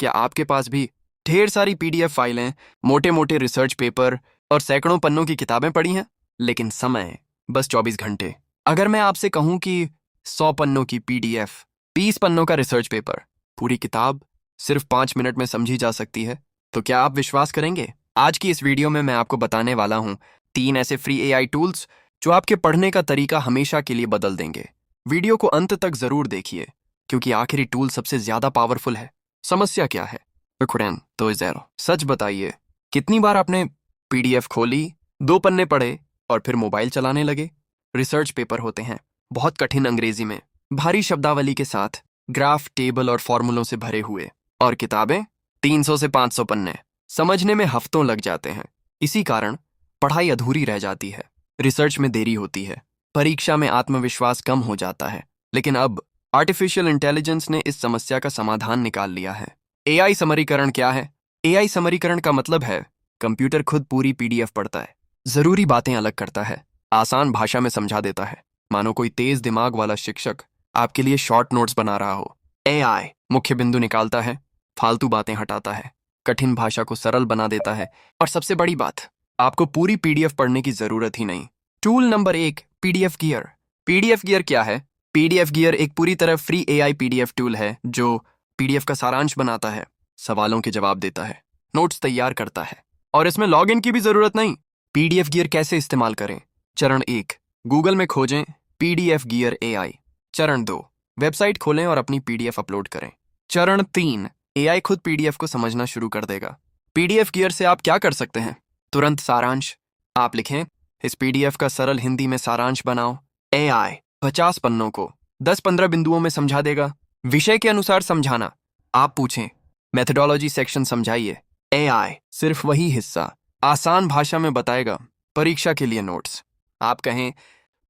क्या आपके पास भी ढेर सारी पीडीएफ फाइलें, मोटे मोटे रिसर्च पेपर और सैकड़ों पन्नों की किताबें पड़ी हैं, लेकिन समय बस 24 घंटे? अगर मैं आपसे कहूं कि 100 पन्नों की पीडीएफ, 20 पन्नों का रिसर्च पेपर, पूरी किताब सिर्फ 5 मिनट में समझी जा सकती है, तो क्या आप विश्वास करेंगे? आज की इस वीडियो में मैं आपको बताने वाला हूं 3 ऐसे फ्री एआई टूल्स जो आपके पढ़ने का तरीका हमेशा के लिए बदल देंगे। वीडियो को अंत तक जरूर देखिए, क्योंकि आखिरी टूल सबसे ज्यादा पावरफुल है। समस्या क्या है? रुकरेन तो ज़ेरो। सच बताइए, कितनी बार आपने पीडीएफ खोली, 2 पन्ने पढ़े और फिर मोबाइल चलाने लगे? रिसर्च पेपर होते हैं बहुत कठिन अंग्रेजी में, भारी शब्दावली के साथ, ग्राफ, टेबल और फॉर्मूलों से भरे हुए, और किताबें 300 से 500 पन्ने, समझने में हफ्तों लग जाते हैं। इसी कारण पढ़ाई अधूरी रह जाती है, रिसर्च में देरी होती है, परीक्षा में आत्मविश्वास कम हो जाता है। लेकिन अब आर्टिफिशियल इंटेलिजेंस ने इस समस्या का समाधान निकाल लिया है। एआई समरीकरण क्या है? एआई समरीकरण का मतलब है कंप्यूटर खुद पूरी पीडीएफ पढ़ता है, जरूरी बातें अलग करता है, आसान भाषा में समझा देता है, मानो कोई तेज दिमाग वाला शिक्षक आपके लिए शॉर्ट नोट्स बना रहा हो। एआई मुख्य बिंदु निकालता है, फालतू बातें हटाता है, कठिन भाषा को सरल बना देता है, और सबसे बड़ी बात, आपको पूरी पीडीएफ पढ़ने की जरूरत ही नहीं। Tool number 1, PDF gear. PDF gear क्या है? पीडीएफ गियर एक पूरी तरह फ्री एआई पीडीएफ टूल है जो पीडीएफ का सारांश बनाता है, सवालों के जवाब देता है, नोट्स तैयार करता है, और इसमें लॉगिन की भी जरूरत नहीं। पीडीएफ गियर कैसे इस्तेमाल करें? चरण 1, गूगल में खोजें पीडीएफ गियर एआई। चरण 2, वेबसाइट खोलें और अपनी पीडीएफ अपलोड करें। चरण 3, एआई खुद पीडीएफ को समझना शुरू कर देगा। पीडीएफ गियर से आप क्या कर सकते हैं? तुरंत सारांश। आप लिखें, इस पीडीएफ का सरल हिंदी में सारांश बनाओ। एआई 50 पन्नों को 10-15 बिंदुओं में समझा देगा। विषय के अनुसार समझाना। आप पूछें, मेथडोलॉजी सेक्शन समझाइए। एआई सिर्फ वही हिस्सा आसान भाषा में बताएगा। परीक्षा के लिए नोट्स। आप कहें,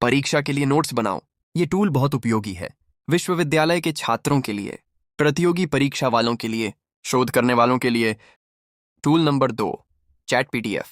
परीक्षा के लिए नोट्स बनाओ। ये टूल बहुत उपयोगी है विश्वविद्यालय के छात्रों के लिए, प्रतियोगी परीक्षा वालों के लिए, शोध करने वालों के लिए। Tool number 2, chat PDF.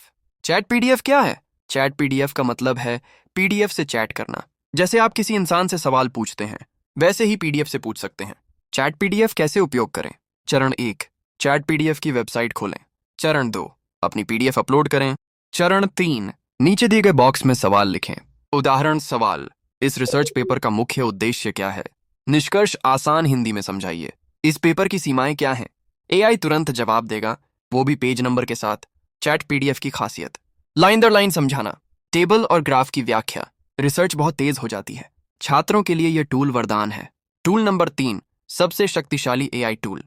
Chat PDF क्या है? चैट पीडीएफ का मतलब है पीडीएफ से चैट करना। जैसे आप किसी इंसान से सवाल पूछते हैं, वैसे ही पीडीएफ से पूछ सकते हैं। चैट पीडीएफ कैसे उपयोग करें? चरण 1, चैट पीडीएफ की वेबसाइट खोलें। चरण 2, अपनी पीडीएफ अपलोड करें। चरण 3, नीचे दिए गए बॉक्स में सवाल लिखें। उदाहरण सवाल, इस रिसर्च पेपर का मुख्य उद्देश्य क्या है? निष्कर्ष आसान हिंदी में समझाइए। इस पेपर की सीमाएं क्या हैं? एआई तुरंत जवाब देगा, वो भी पेज नंबर के साथ। चैट पीडीएफ की खासियत, लाइन दर लाइन समझाना, टेबल और ग्राफ की व्याख्या। रिसर्च बहुत तेज हो जाती है। छात्रों के लिए यह टूल वरदान है। टूल नंबर 3, सबसे शक्तिशाली एआई टूल।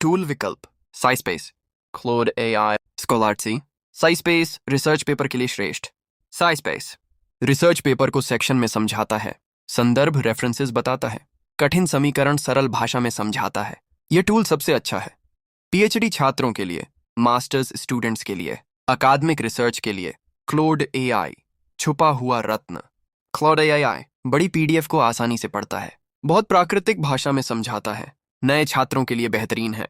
टूल विकल्प, साइस्पेस, क्लोड एआई, स्कोलार्सी। साइस्पेस रिसर्च पेपर के लिए श्रेष्ठ। साइस्पेस रिसर्च पेपर को सेक्शन में समझाता है, संदर्भ रेफरेंसेस बताता है, कठिन समीकरण सरल भाषा में समझाता है। यह टूल सबसे अच्छा है पीएचडी छात्रों के लिए, मास्टर्स स्टूडेंट्स के लिए, अकादमिक रिसर्च के लिए। क्लोड एआई, छुपा हुआ रत्न। क्लोड एआई बड़ी पीडीएफ को आसानी से पढ़ता है, बहुत प्राकृतिक भाषा में समझाता है, नए छात्रों के लिए बेहतरीन है।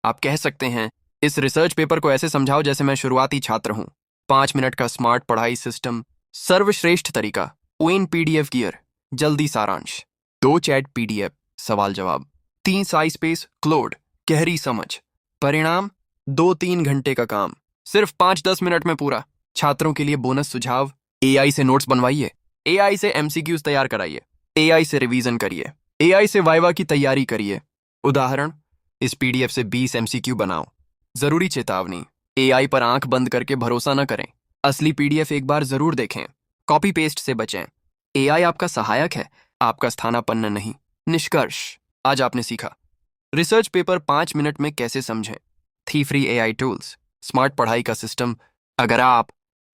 आप कह सकते हैं, इस रिसर्च पेपर को ऐसे समझाओ जैसे मैं शुरुआती छात्र हूं। 5 मिनट का स्मार्ट पढ़ाई सिस्टम, सर्वश्रेष्ठ तरीका। ओएन पीडीएफ गियर, जल्दी सारांश। 2 चैट पीडीएफ, सवाल जवाब। 3 साइस्पेस क्लोड, गहरी समझ। परिणाम 2-3 घंटे का काम सिर्फ 5-10 मिनट में पूरा। छात्रों के लिए बोनस सुझाव, एआई से नोट्स बनवाइए, एआई से एमसीक्यूज तैयार कराइए, एआई से रिवीजन करिए, एआई से वाइवा की तैयारी करिए। उदाहरण, इस पीडीएफ से 20 एमसीक्यू बनाओ। जरूरी चेतावनी, एआई पर आंख बंद करके भरोसा न करें। असली पीडीएफ एक बार जरूर देखें। कॉपी पेस्ट से बचें। एआई आपका सहायक है, आपका स्थानापन्न नहीं। निष्कर्ष, आज आपने सीखा, रिसर्च पेपर 5 मिनट में कैसे समझें। 3 फ्री एआई टूल्स, स्मार्ट पढ़ाई का सिस्टम। अगर आप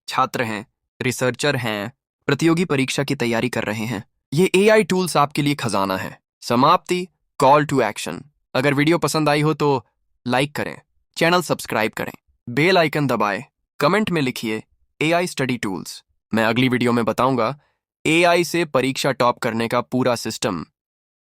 छात्र हैं, रिसर्चर हैं, प्रतियोगी परीक्षा की तैयारी कर रहे हैं, ये एआई टूल्स आपके लिए खजाना है। समाप्ति, कॉल टू एक्शन। अगर वीडियो पसंद आई हो तो लाइक करें, चैनल सब्सक्राइब करें, बेल आइकन दबाएं, कमेंट में लिखिए एआई स्टडी टूल्स। मैं अगली वीडियो में बताऊंगा एआई से परीक्षा टॉप करने का पूरा सिस्टम।